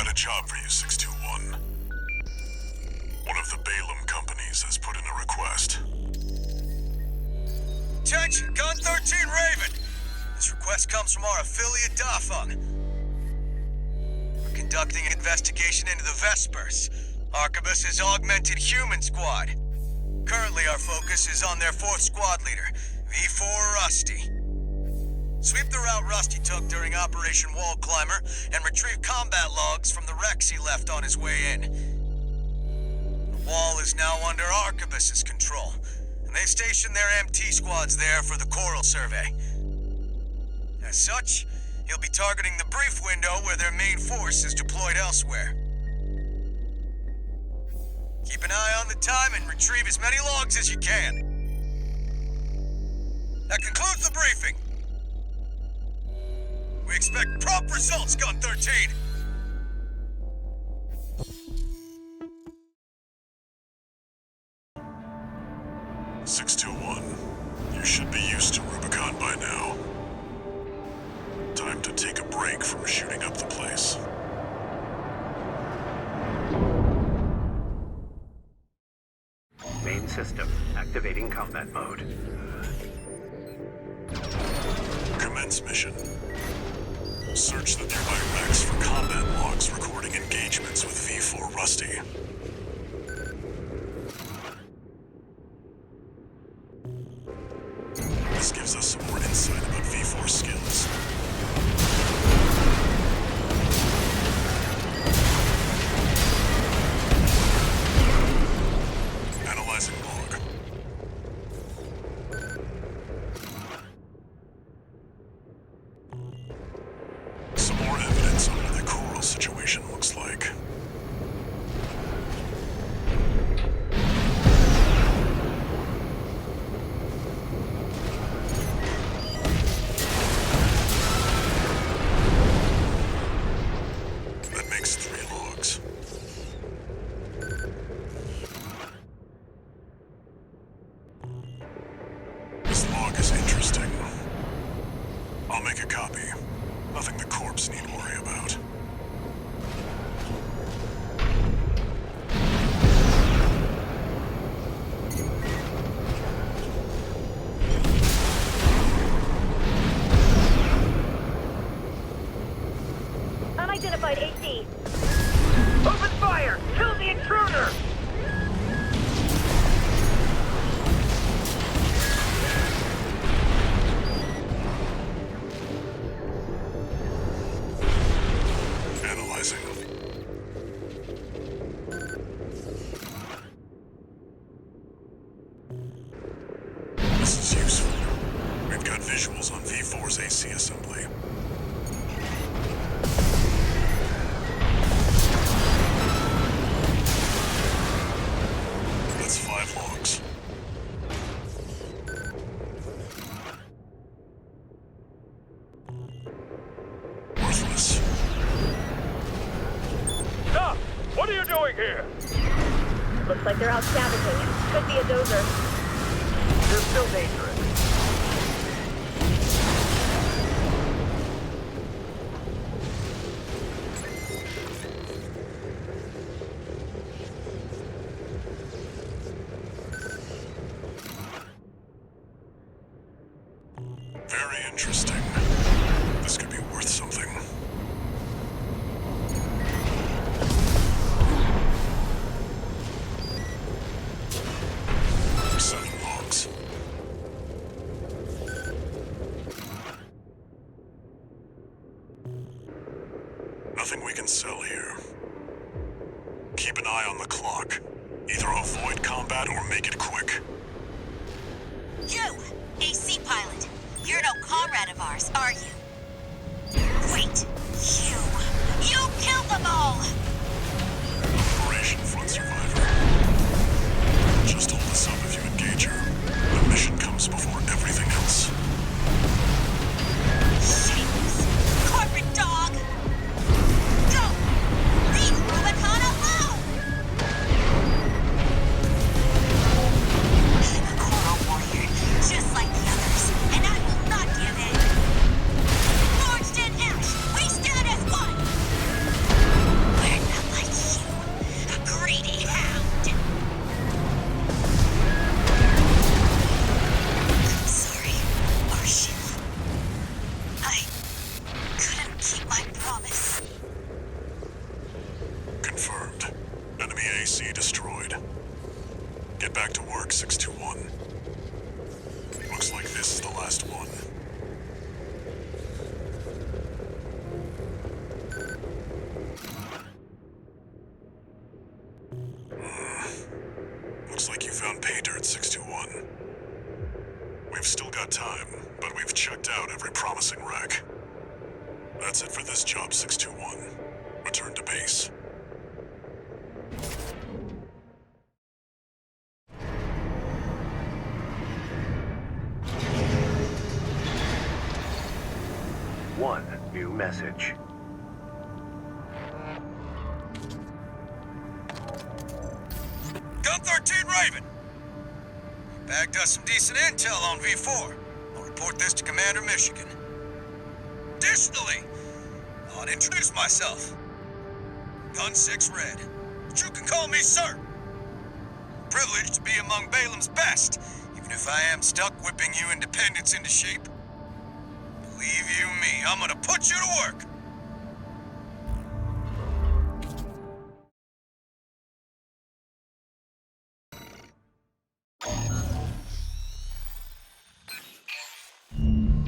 got a job for you, 621. One of the Balaam companies has put in a request. Attention, Gun 13 Raven! This request comes from our affiliate Dafeng. We're conducting an investigation into the Vespers, Arquebus's augmented human squad. Currently our focus is on their 4th squad leader, V4 Rusty. Sweep the route Rusty took during Operation Wall Climber and retrieve combat logs from the wrecks he left on his way in. The wall is now under Arquebus's control, and they stationed their MT squads there for the Coral Survey. As such, he'll be targeting the brief window where their main force is deployed elsewhere. Keep an eye on the time and retrieve as many logs as you can. That concludes the briefing. We expect prompt results, Gun 13! You should be used to Rubicon by now. Time to take a break from shooting up the place. Main system activating combat mode. Commence mission. Search the nearby wrecks for combat logs recording engagements with V4 Rusty. This gives us some more insight about V4 skills. Analyzing log. Some more evidence on what the Coral situation looks like. That makes 3 logs. This log is interesting. I'll make a copy. Nothing the corpse need worry about. Unidentified AC. Open fire! Kill the intruder! Analyzing. This is useful. We've got visuals on V4's AC assembly. That's 5 logs. Worthless. Stop! What are you doing here? Looks like they're out scavenging. Could be a dozer. They're still dangerous. Very interesting. This could be worth something. Seven logs. Nothing we can sell here. Keep an eye on the clock. Either avoid combat or make it quick. You, AC pilot. You're no comrade of ours, are you? Wait, you killed them all! Operation Front Survivor. Just hold this up if you engage her. The mission comes before everything else. Shameless corporate dog! Go! Leave Rubicon alone! I'm a Coral warrior, just like the others, and I will not give in. Forged in ash, we stand as one! confirmed. Enemy AC destroyed. Get back to work, 621. Looks like this is the last one. Looks like you found pay dirt, 621. We've still got time, but we've checked out every promising wreck. That's it for this job, 621. Return to base. One new message. Gun 13 Raven. Bagged us some decent intel on V4. I'll report this to Commander Michigan. Additionally, I'll introduce myself. Gun 6 Red. But you can call me Sir. Privileged to be among Balaam's best, even if I am stuck whipping you independents into shape. Believe you me, I'm gonna put you to work.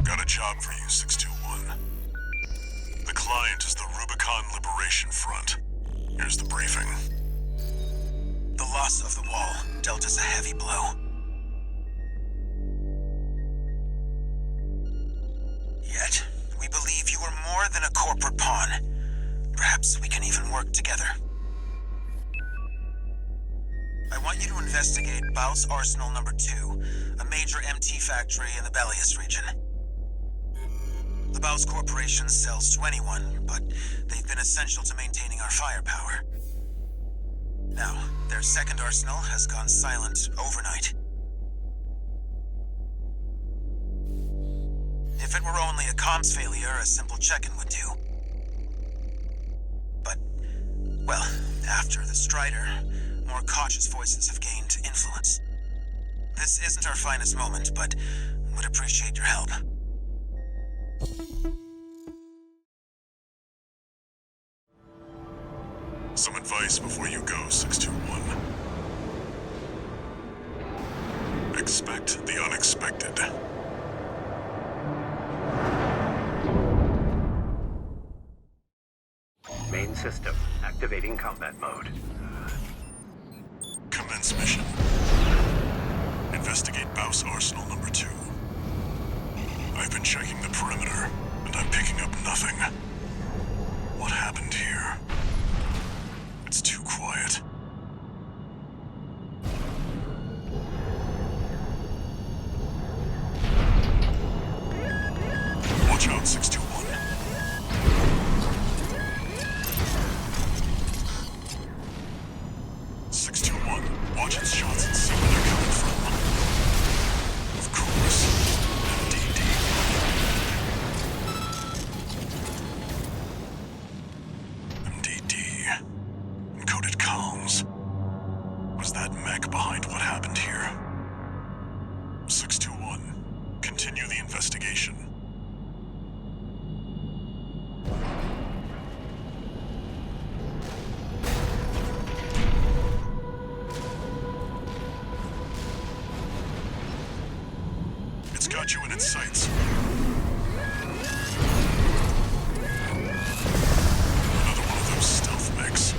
Got a job for you, 621. The client is the Rubicon Liberation Front. Here's the briefing. The loss of the wall dealt us a heavy blow. Yet, we believe you are more than a corporate pawn. Perhaps we can even work together. I want you to investigate Baus Arsenal Number 2, a major MT factory in the Bellius region. The Baus Corporation sells to anyone, but they've been essential to maintaining our firepower. Now, their second arsenal has gone silent overnight. If it were only a comms failure, a simple check-in would do. But, well, after the Strider, more cautious voices have gained influence. This isn't our finest moment, but would appreciate your help. Some advice before you go, 621. Expect the unexpected. Main system activating combat mode. Commence mission. Investigate Baus Arsenal Number 2. I've been checking the perimeter, and I'm picking up nothing. What happened here? It's too quiet. Watch out, 621. Watch its shots and see where they're coming from. Of course, MDD. MDD. Encoded comms. Was that mech behind what happened here? 621. Continue the investigation. Got you in its sights. Another one of those stealth mechs.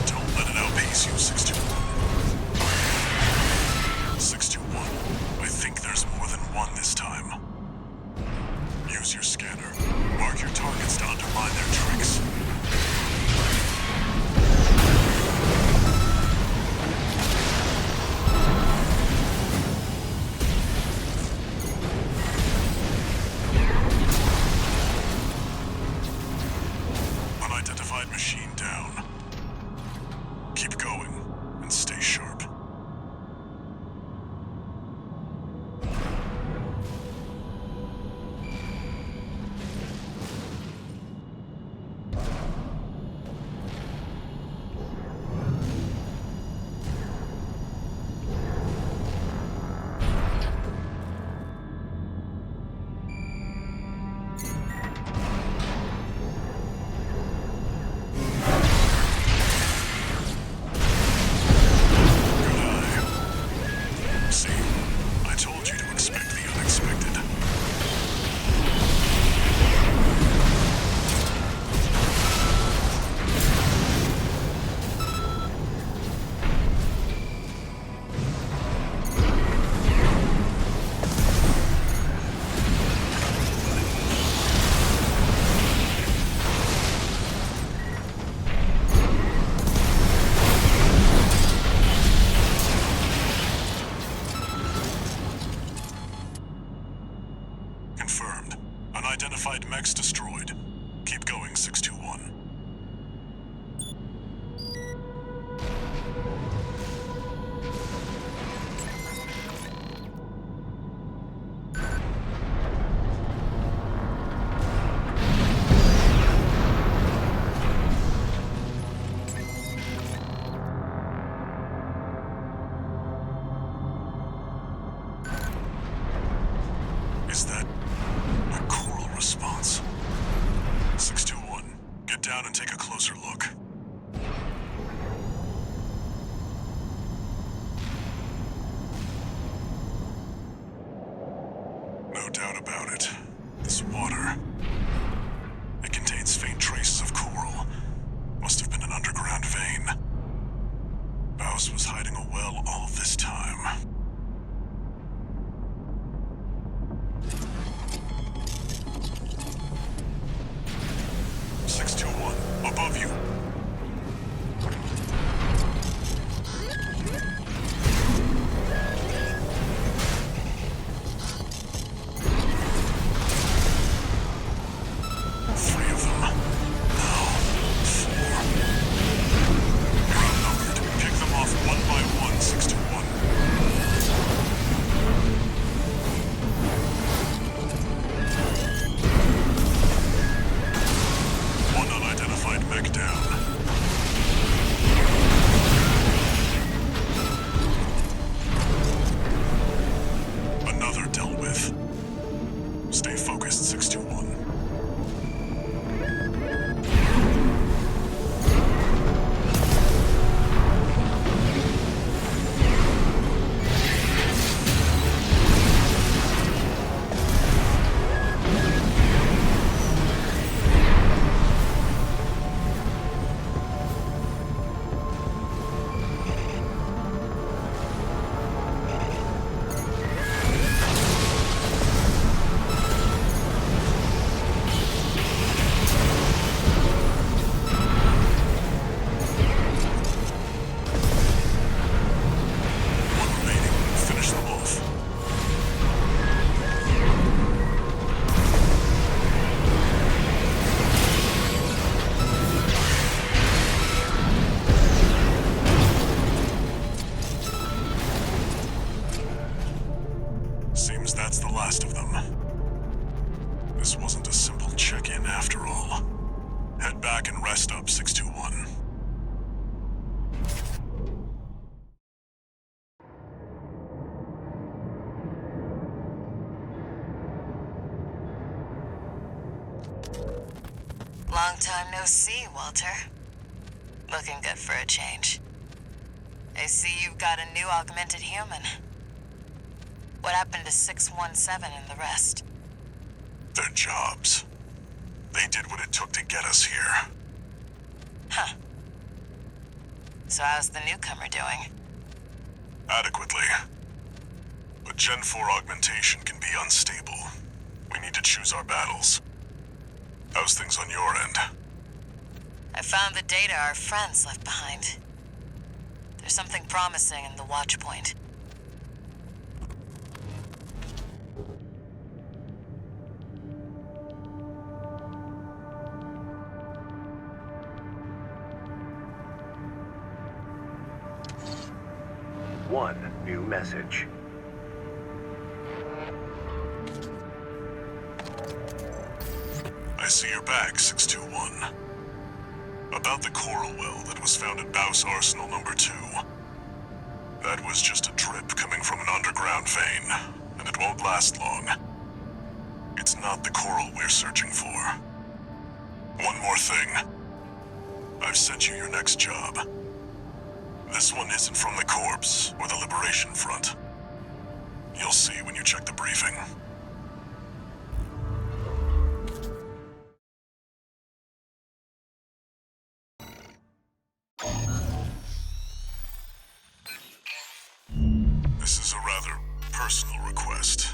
Don't let it outpace you, 621. 621. I think there's more than one this time. Use your scanner. Mark your targets to undermine their tricks. Machine down. Keep going. Long time no see, Walter. Looking good for a change. I see you've got a new augmented human. What happened to 617 and the rest? Their jobs. They did what it took to get us here. Huh. So how's the newcomer doing? Adequately. But Gen 4 augmentation can be unstable. We need to choose our battles. How's things on your end? I found the data our friends left behind. There's something promising in the watch point. One new message. I see you're back, 621. About the coral well that was found at Baus Arsenal number 2. That was just a drip coming from an underground vein, and it won't last long. It's not the coral we're searching for. One more thing. I've sent you your next job. This one isn't from the Corps or the Liberation Front. You'll see when you check the briefing. This is a rather personal request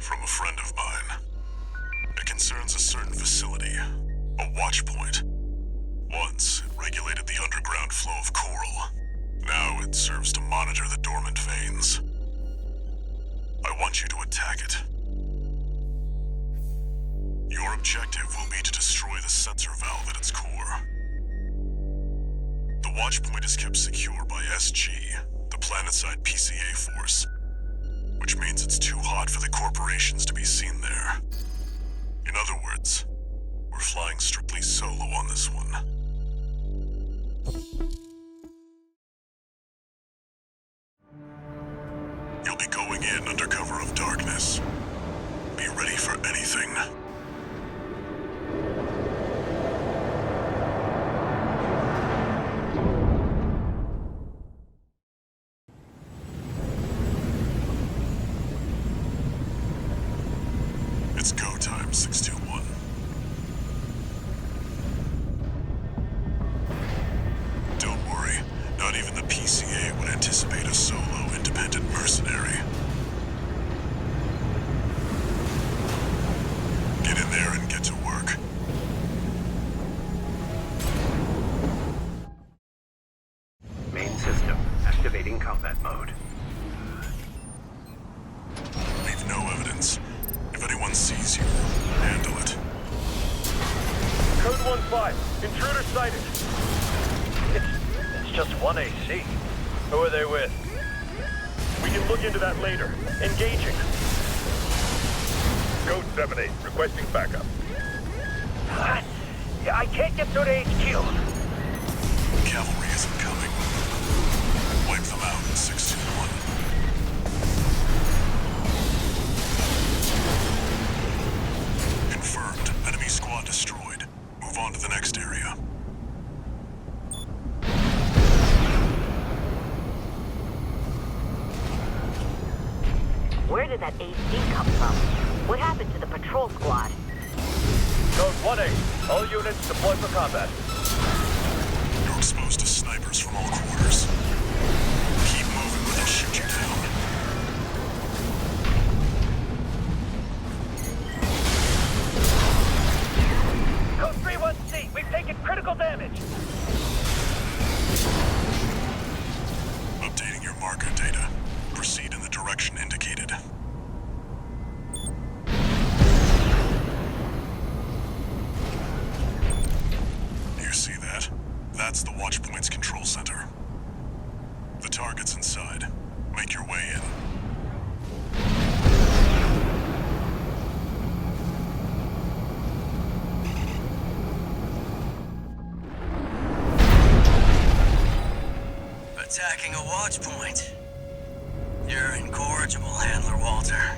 from a friend of mine. It concerns a certain facility, a watch point. Once, it regulated the underground flow of coral. Now it serves to monitor the dormant veins. I want you to attack it. Your objective will be to destroy the sensor valve at its core. The watch point is kept secure by SG, the planetside PCA force, which means it's too hot for the corporations to be seen there. In other words, we're flying strictly solo on this one. You'll be going in under cover of darkness. Be ready for anything. It's go time, 621. Don't worry, not even the PCA would anticipate a solo, independent mercenary. Get in there and get to work. Main system activating combat mode. Leave no evidence. If anyone sees you, handle it. Code 1-5. Intruder sighted. It's just one AC. Who are they with? We can look into that later. Engaging. Code 7-8. Requesting backup. I can't get through to HQ. Cavalry isn't coming. Wipe them out, 621. Confirmed. Enemy squad destroyed. Move on to the next area. Where did that AC come from? What happened to the patrol squad? Code 1-8. All units deploy for combat. You're exposed to snipers from all quarters. Keep moving or they'll shoot you down. Code 3-1C. We've taken critical damage. Updating your marker data. Proceed in the direction indicated. You see that? That's the watch point's control center. The target's inside. Make your way in. Attacking a watch point. You're incorrigible, Handler Walter.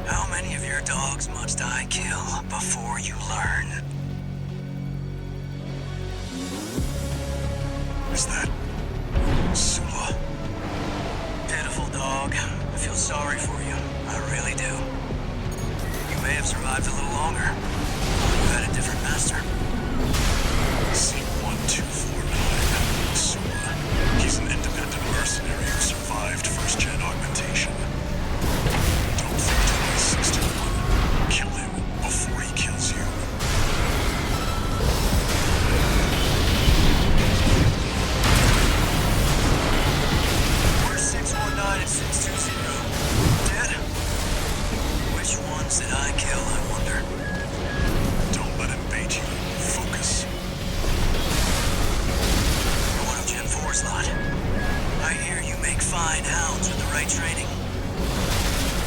How many of your dogs must I kill before you learn? Is that Sula? Pitiful dog. I feel sorry for you. I really do. You may have survived a little longer. You had a different master. C1249. Sula. He's an independent mercenary who survived first-gen augmentation. Don't think twice, 621. Kill him before he kills you. Where's 619 and 620? Dead? Which ones did I kill, I wonder? Don't let him bait you. Focus. What of Gen 4's lot? I hear you make fine hounds with the right training.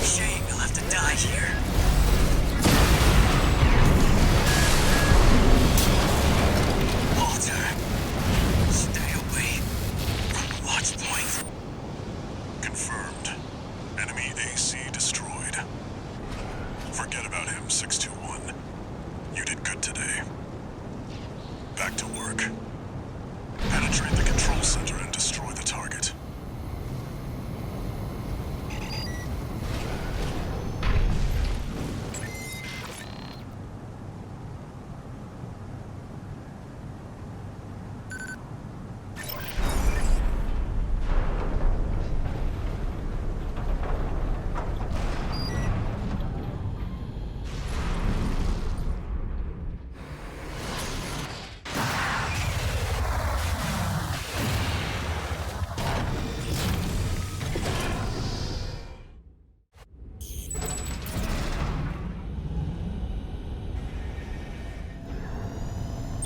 Shame you'll have to die here. Walter, stay away from the watch point. Confirmed. Enemy AC destroyed. Forget about him, 621. You did good today. Back to work. Penetrate the control center and destroy the target.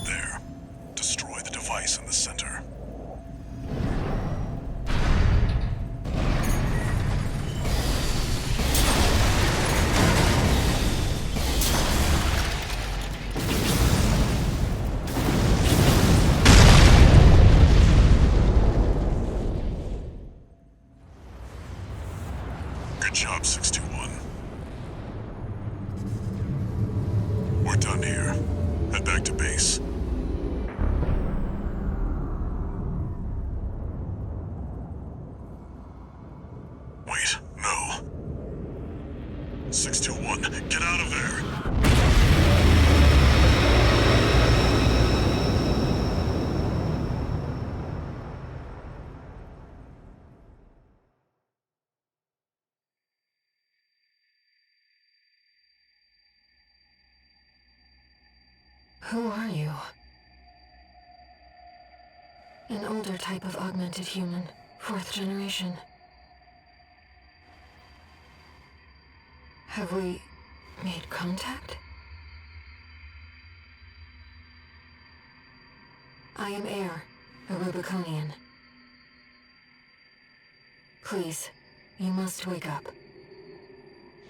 There. Destroy the device in the center. Good job, 621. We're done here. Head back to base. Wait, no. 621, get out of there! Who are you? An older type of augmented human, 4th generation. Have we made contact? I am Air, a Rubiconian. Please, you must wake up.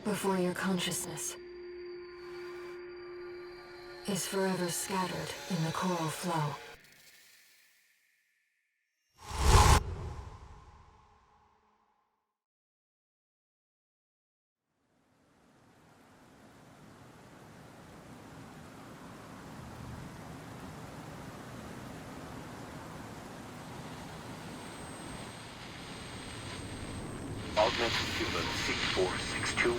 Before your consciousness is forever scattered in the coral flow. Augmented human C4621.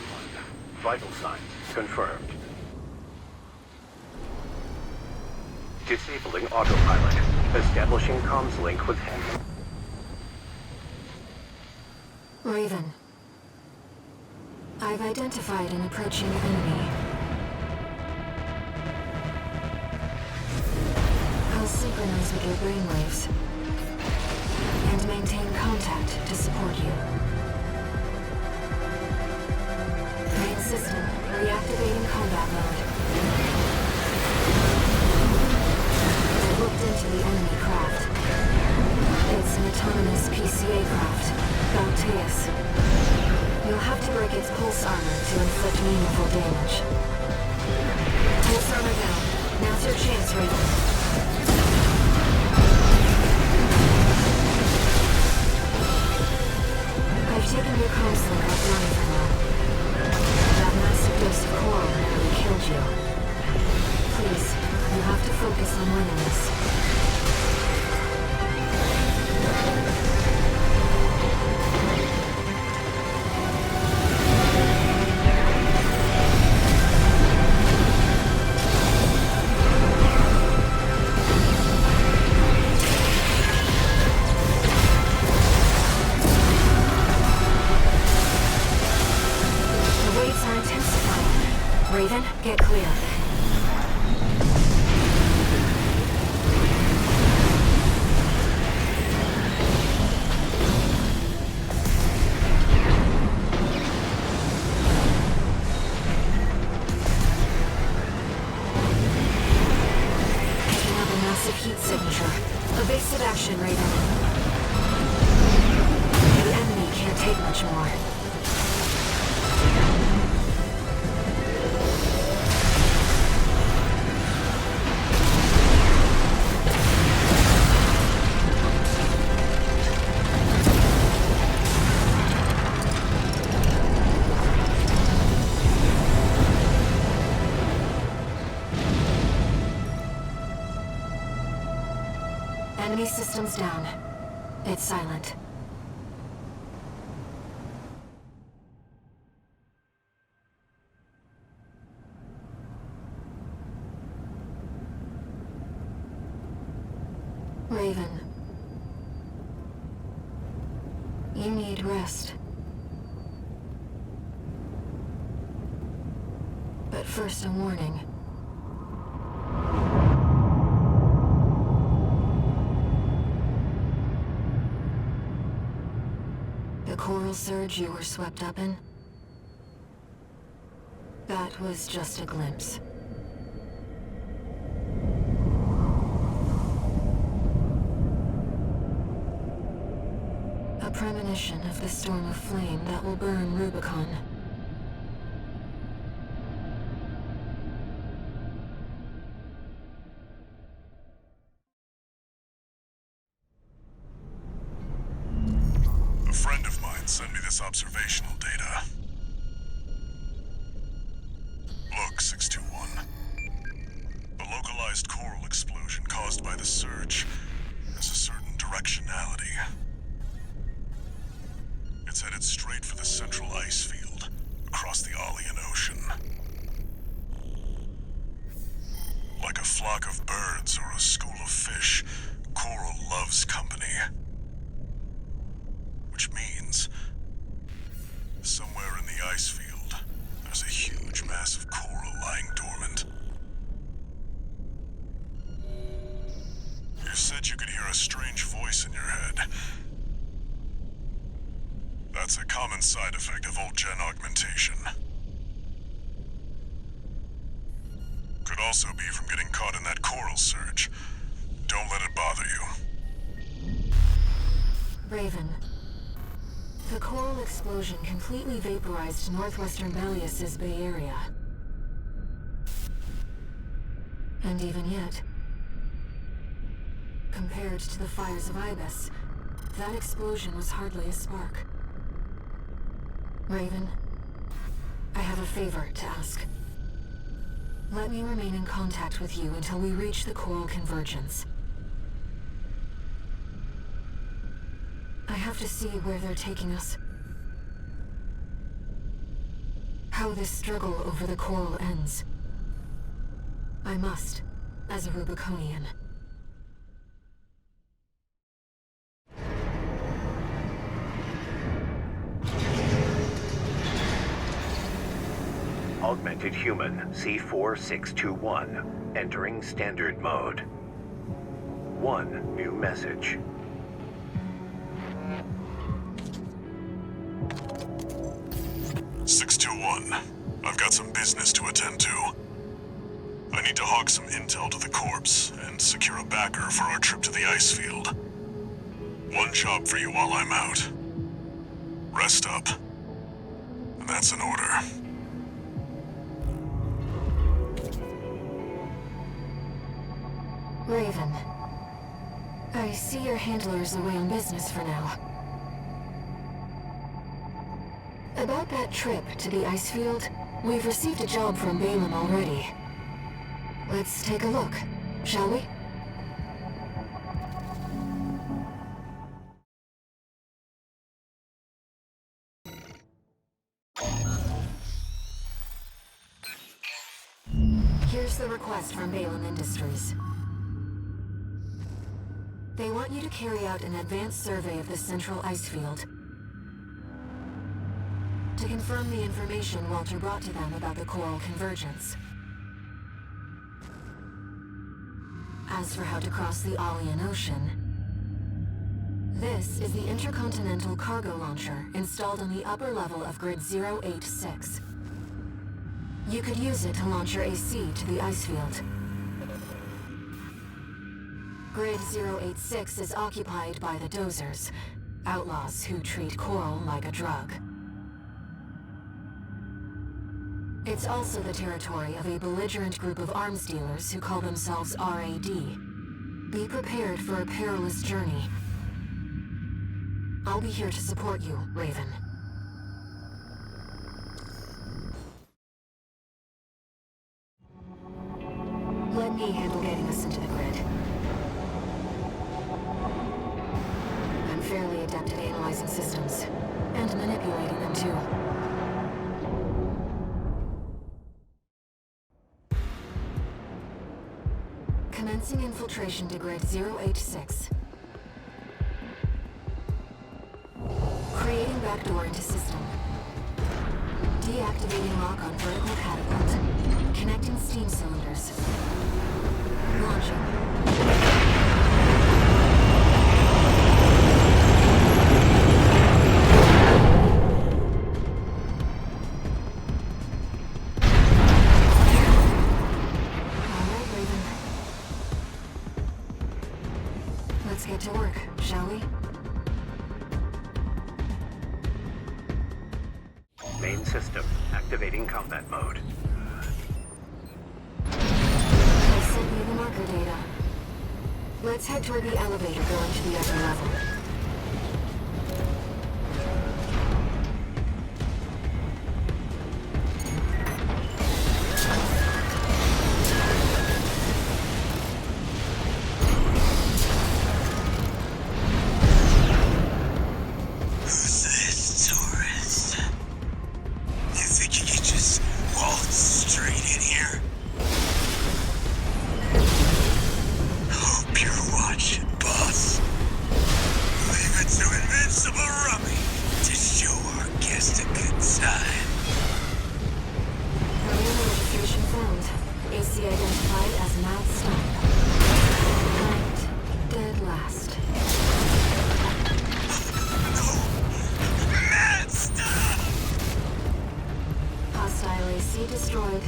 Vital signs confirmed. Disabling autopilot. Establishing comms link with him. Raven. I've identified an approaching enemy. I'll synchronize with your brainwaves and maintain contact to support you. Main system reactivating combat mode. I've looked into the enemy craft. It's an autonomous PCA craft, Bauteus. You'll have to break its pulse armor to inflict meaningful damage. Pulse armor down. Now's your chance, Raven. I've taken your comms link offline for now. That master focus on winning this. Raven, get clear. Picking up a massive heat signature. Evasive action, Raven. The enemy can't take much more. Enemy systems down. It's silent. Raven. You need rest. But first, a warning. The coral surge you were swept up in? That was just a glimpse. A premonition of the storm of flame that will burn Rubicon. A friend of mine sent me this observational data. Look, 621. A localized coral explosion caused by the surge has a certain directionality. It's headed straight for the central ice field across the Arlean Ocean. Like a flock of birds or a school of fish, coral loves company. Which means, somewhere in the ice field, there's a huge mass of coral lying dormant. You said you could hear a strange voice in your head. That's a common side effect of old-gen augmentation. Could also be from getting caught in that coral surge. Don't let it bother you. Raven. The coral explosion completely vaporized northwestern Malleus's Bay Area. And even yet, compared to the fires of Ibis, that explosion was hardly a spark. Raven, I have a favor to ask. Let me remain in contact with you until we reach the coral convergence. I have to see where they're taking us. How this struggle over the coral ends. I must, as a Rubiconian. Augmented Human C4621, entering Standard Mode. 1 new message. I've got some business to attend to. I need to hawk some intel to the corpse and secure a backer for our trip to the ice field. One job for you while I'm out. Rest up. And that's an order. Raven, I see your handler's away on business for now. About that trip to the ice field, we've received a job from Balaam already. Let's take a look. Shall we? Here's the request from Balam Industries. They want you to carry out an advanced survey of the central ice field to confirm the information Walter brought to them about the coral convergence. As for how to cross the Aeolian Ocean, this is the intercontinental cargo launcher installed on the upper level of Grid 086. You could use it to launch your AC to the ice field. Grid 086 is occupied by the Dozers, outlaws who treat coral like a drug. It's also the territory of a belligerent group of arms dealers who call themselves RAD. Be prepared for a perilous journey. I'll be here to support you, Raven. Let me handle getting us into the grid. I'm fairly adept at analyzing systems, and manipulating them too. Commencing infiltration to Grid 086. Creating backdoor into system. Deactivating lock on vertical catapult. Connecting steam cylinders. Launching. Alright, Raven. Let's get to work, shall we? Main system activating combat mode. I sent you the marker data. Let's head toward the elevator going to the upper level. Who's this tourist? You think you could just waltz straight in here? Hope you're watching, boss. Leave it to Invincible Rummy to show our guest a good time. Alien registration found. AC identified as Mad Stomp. Right. Dead last. Mad stuff! Hostile AC destroyed.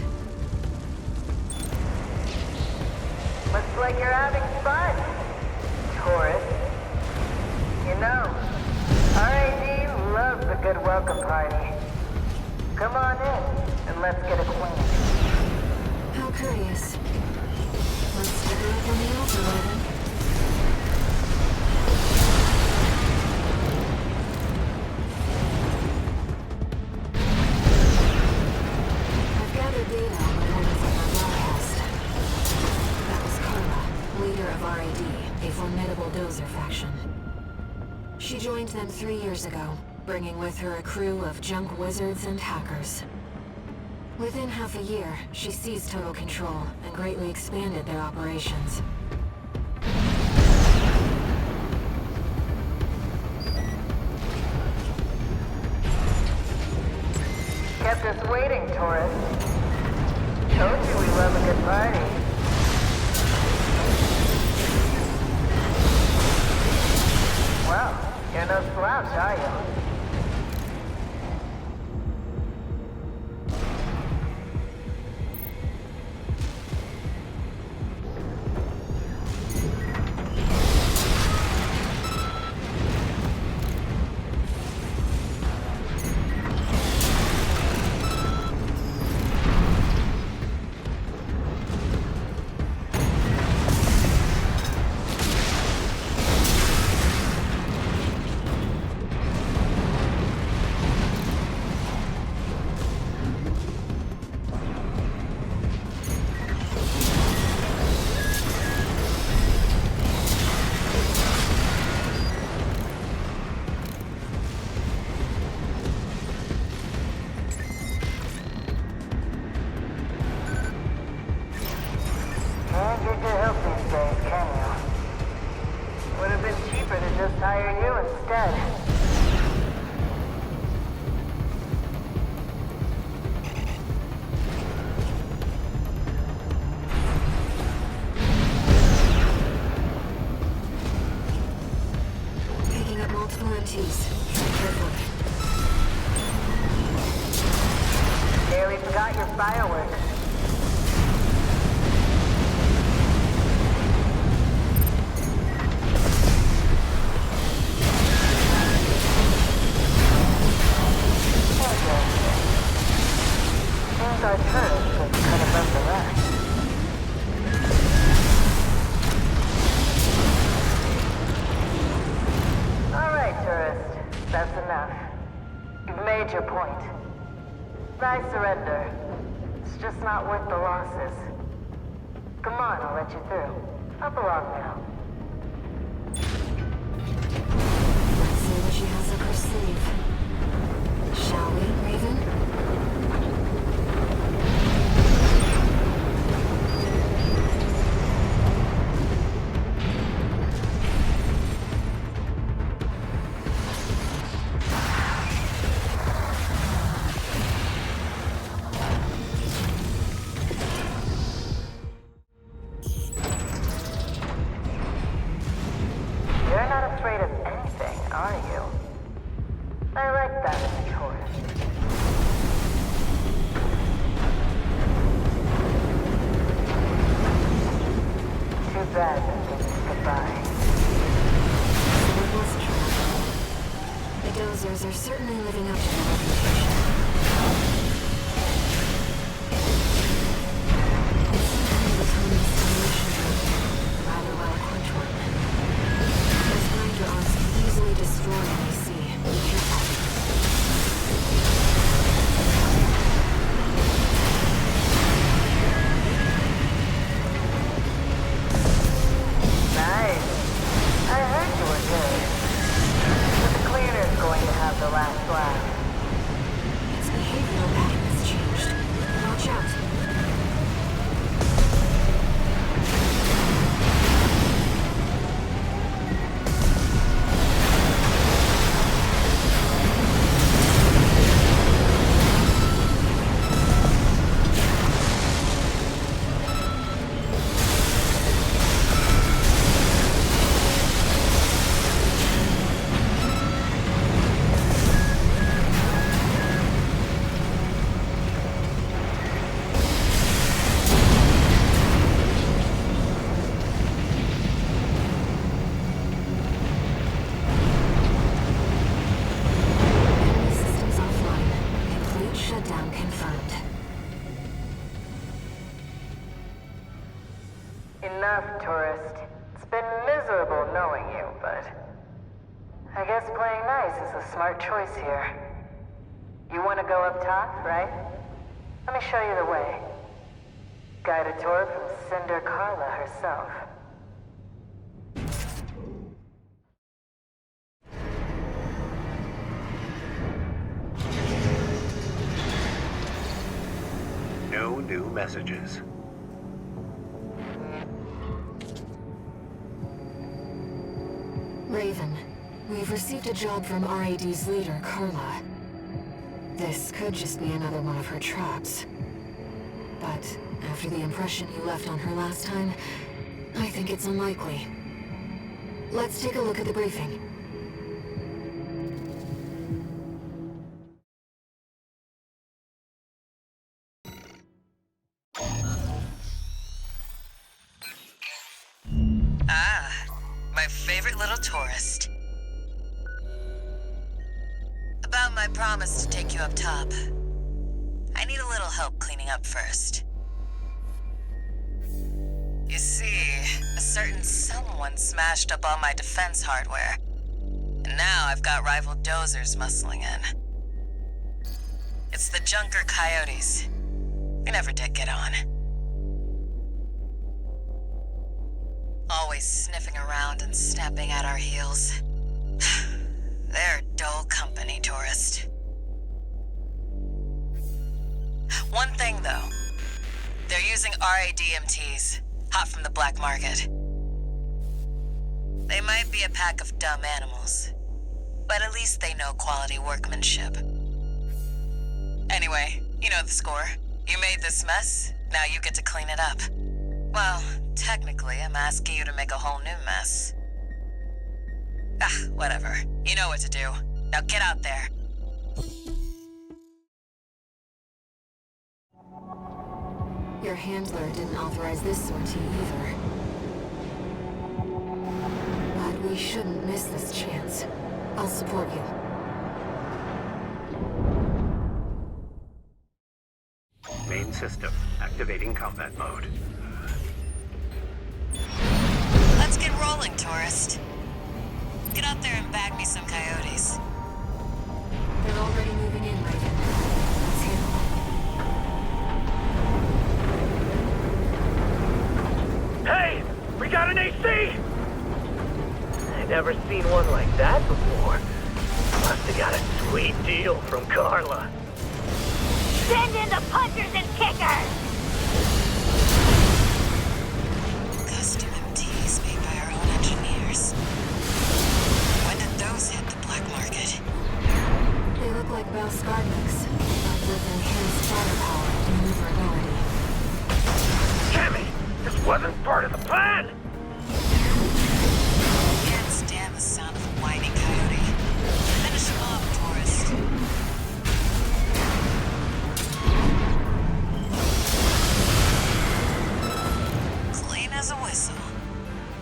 Looks like you're having fun, tourist. You know, RAD loves a good welcome party. Come on in, and let's get acquainted. How curious. Let's take a look on the alpha, Raven. I've gathered data on the woman from our broadcast. That was Carla, leader of RAD, a formidable Dozer faction. She joined them 3 years ago, bringing with her a crew of junk wizards and hackers. Within half a year, she seized total control and greatly expanded their operations. Kept us waiting, tourist. Told you we love a good party. Well, you're no slouch, are you? instead. Picking up multiple MTs. Carefully. Nearly forgot your fireworks. Seems our turret was cut above the rest. All right, tourist. That's enough. You've made your point. I surrender. It's just not worth the losses. Come on, I'll let you through. Up along now. Let's see what she has up her sleeve. Shall we, Raven? You're not afraid of anything, are you? I like that in a tourist. Too bad that this is goodbye. It was true. The Dozers are certainly living up to their reputation. It's some kind of autonomous simulation program, rather well equipped one. Those grinder arms can easily destroy what they see. Be careful. Nice. I heard you were good. But the cleaner's going to have the last laugh. Its behavioral pattern has changed. Watch out. Enemy systems offline. Complete shutdown confirmed. Enough, tourist. It's been miserable knowing you, but I guess playing nice is a smart choice here. You want to go up top, right? Let me show you the way. Guided tour from Cinder Carla herself. No new messages. Raven, we've received a job from RAD's leader, Carla. This could just be another one of her traps. But after the impression you left on her last time, I think it's unlikely. Let's take a look at the briefing. Ah, my favorite little tourist. About my promise to take you up top. I need a little help cleaning up first. You see, a certain someone smashed up all my defense hardware. And now I've got rival dozers muscling in. It's the Junker Coyotes. We never did get on. Always sniffing around and snapping at our heels. They're dull company, tourist. One thing, though. They're using RADMTs, hot from the black market. They might be a pack of dumb animals, but at least they know quality workmanship. Anyway, you know the score. You made this mess, now you get to clean it up. Well, technically, I'm asking you to make a whole new mess. Ah, whatever. You know what to do. Now get out there. Your handler didn't authorize this sortie either. But we shouldn't miss this chance. I'll support you. Main system, activating combat mode. Let's get rolling, tourist. Get out there and bag me some coyotes. They're already moving in, Raven. Let's handle it. Hey! We got an AC! Never seen one like that before. Must have got a sweet deal from Carla. Send in the punchers and kickers! Custom MTs made by our own engineers. When did those hit the black market? They look like Bowscarniks, but with enhanced firepower and maneuverability. Damn it! This wasn't part of the plan! Can't stand the sound of a whining coyote. Finish him off, tourist. Clean as a whistle.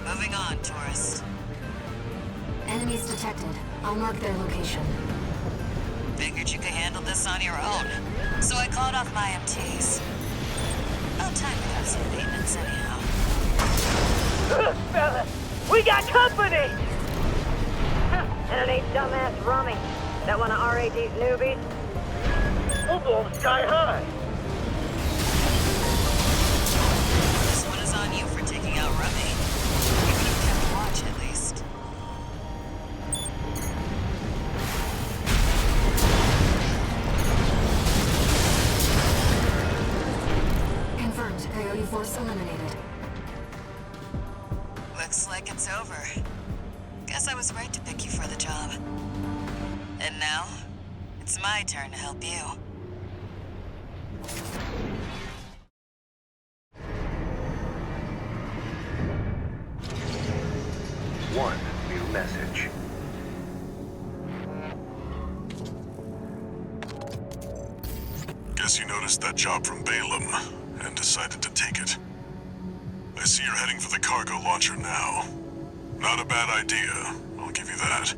Moving on, tourist. Enemies detected. I'll mark their location. Figured you could handle this on your own, so I called off my MTs. About time to have some maintenance anyhow. Fellas, we got company! And it ain't dumbass Rummy. That one of RAD's newbies? We'll blow them sky high! This one is on you for taking out Rummy. You could have kept watch at least. Confirmed. Coyote force eliminated. Looks like it's over. Guess I was right to pick you for the job. And now, it's my turn to help you. One new message. Guess you noticed that job from Balaam and decided to take it. I see you're heading for the cargo launcher now. Not a bad idea, I'll give you that.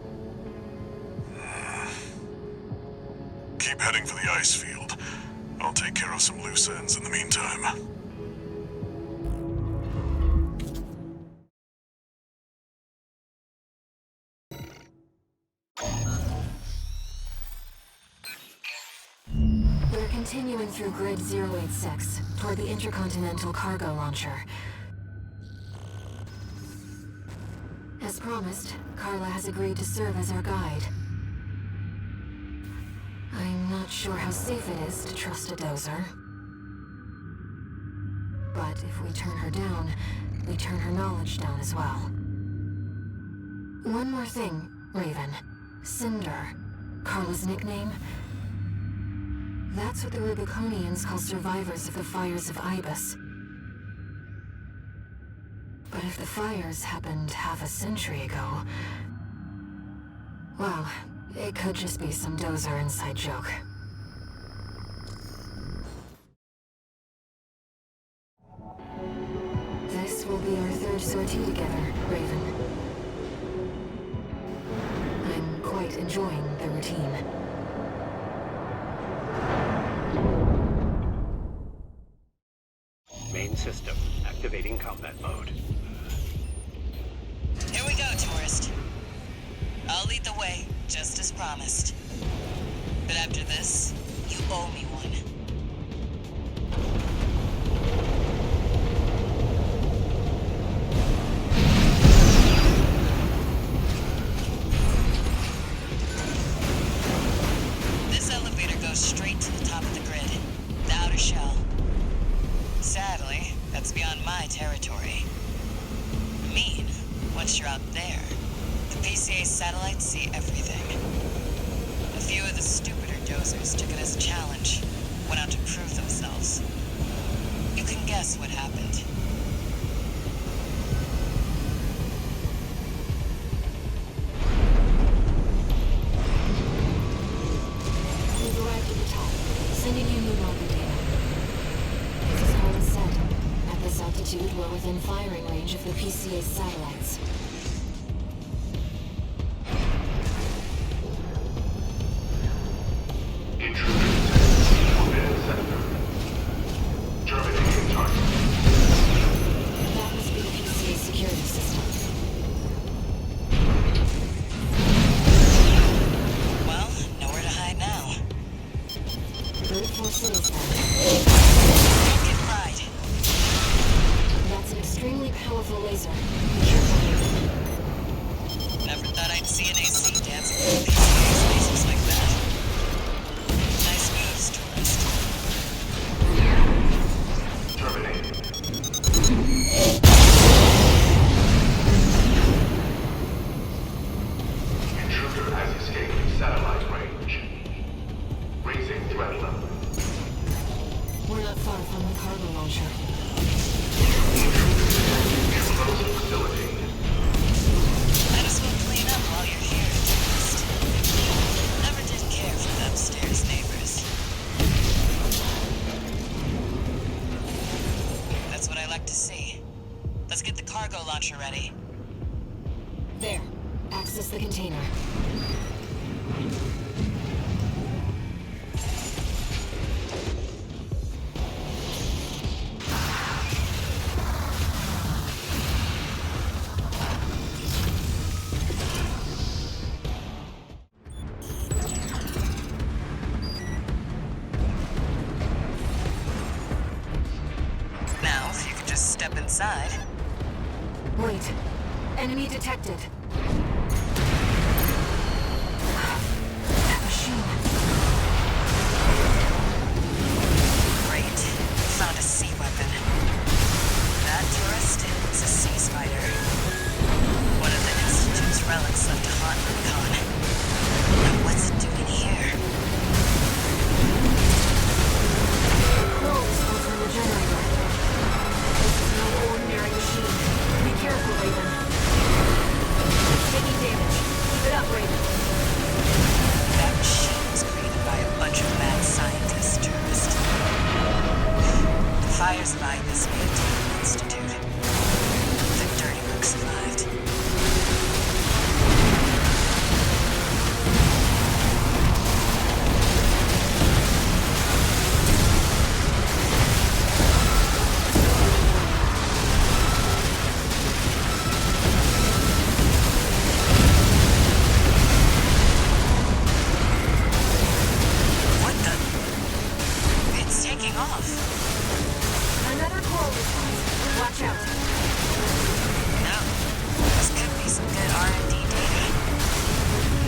Keep heading for the ice field. I'll take care of some loose ends in the meantime. We're continuing through Grid 086 toward the Intercontinental Cargo Launcher. As promised, Carla has agreed to serve as our guide. I'm not sure how safe it is to trust a dozer. But if we turn her down, we turn her knowledge down as well. One more thing, Raven. Cinder. Carla's nickname? That's what the Rubiconians call survivors of the fires of Ibis. But if the fires happened half a century ago... well, it could just be some dozer inside joke. This will be our third sortie together, Raven. I'm quite enjoying the routine. Main system, activating combat mode. Here we go, tourist. I'll lead the way, just as promised. But after this, you owe me one. This elevator goes straight to the top of the grid, the outer shell. Sadly, that's beyond my territory. I mean, once you're out there, the PCA satellites see everything. A few of the stupider dozers took it as a challenge, went out to prove themselves. You can guess what happened. We've arrived at the top, sending you new marker data. This is all is said. At this altitude, we're within firing range of the PCA's satellites. That must be the PCA's security system. Well, nowhere to hide now. Brute force it is then. Don't get fried. That's an extremely powerful laser. Be careful. Never thought I'd see an AC dancing with PCA's lasers like that. Nice moves, tourist. Intruder has escaped satellite range. Raising threat level. We're not far from the cargo launcher. Explosive facility. Might as well clean up while you're here, tourist. Never did care for the upstairs neighbors. That's what I like to see. Let's get the cargo launcher ready. There. Access the container. Now, if you could just step inside. Wait. Enemy detected. That machine. Great. Found a sea weapon. That tourist is a sea spider. One of the Institute's relics left to haunt Rubicon. Now what's it doing here? Close over the generator. This is no ordinary machine. Be careful, Raven. It's taking damage. Keep it up, Raven. That machine was created by a bunch of mad scientists, tourist. The fires of Ibis may have taken the Institute. The dirty work survived. What the? It's taking off. Another coral response. Watch out. Now, this could be some good R&D data.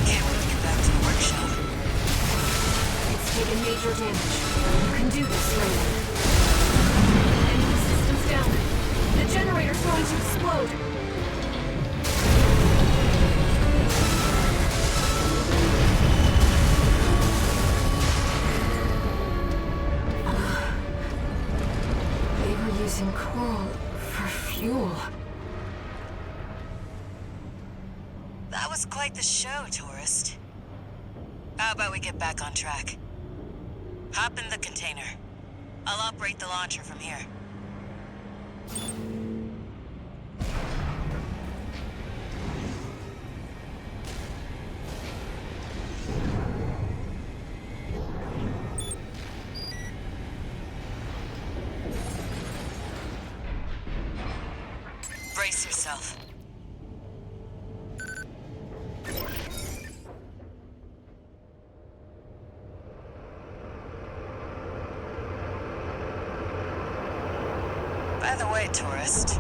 Can't wait to get back to the workshop. It's taken major damage. You can do this, Raven. Enemy systems down. The generator's going to explode. They were using coral for fuel. That was quite the show, tourist. How about we get back on track? Hop in the container. I'll operate the launcher from here. Brace yourself. By the way, tourist,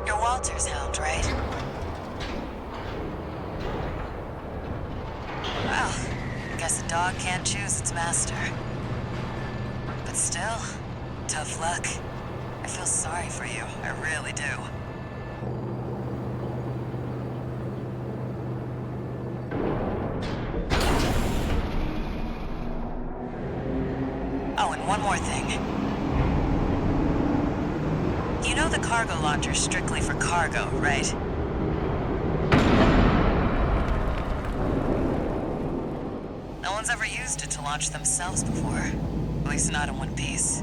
you're Walter's hound, right? Well, guess a dog can't choose its master. But still, tough luck. I feel sorry for you, I really do. more thing. You know the cargo launcher's strictly for cargo, right? No one's ever used it to launch themselves before. At least not in one piece.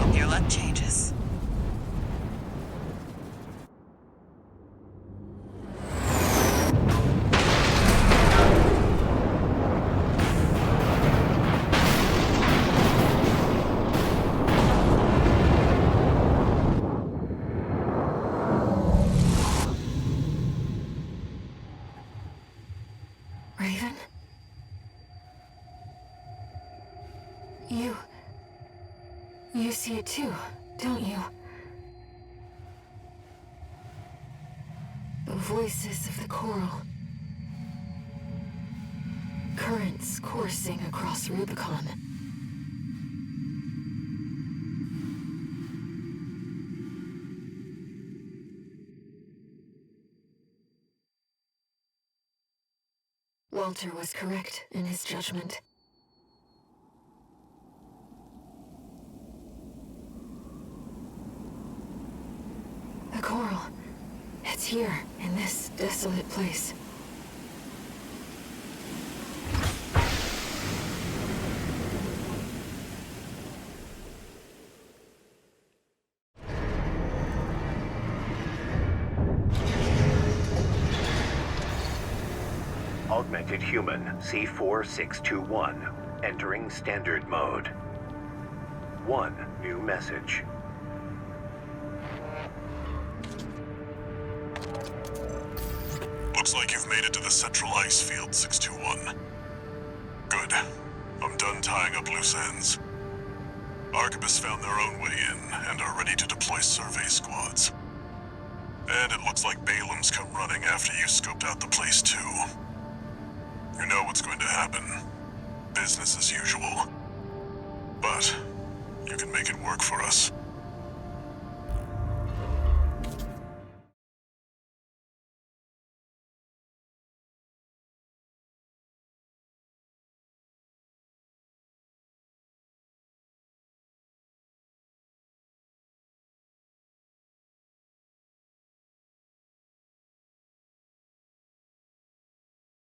Hope your luck changes. Raven? You see it too, don't you? The voices of the coral. Currents coursing across Rubicon. Walter was correct in his judgment. The coral. It's here, in this desolate place. Augmented Human C4621, entering standard mode. 1 new message. Looks like you've made it to the central ice field, 621. Good. I'm done tying up loose ends. Arquebus found their own way in and are ready to deploy survey squads. And it looks like Balaam's come running after you scoped out the place too. You know what's going to happen. Business as usual. But you can make it work for us.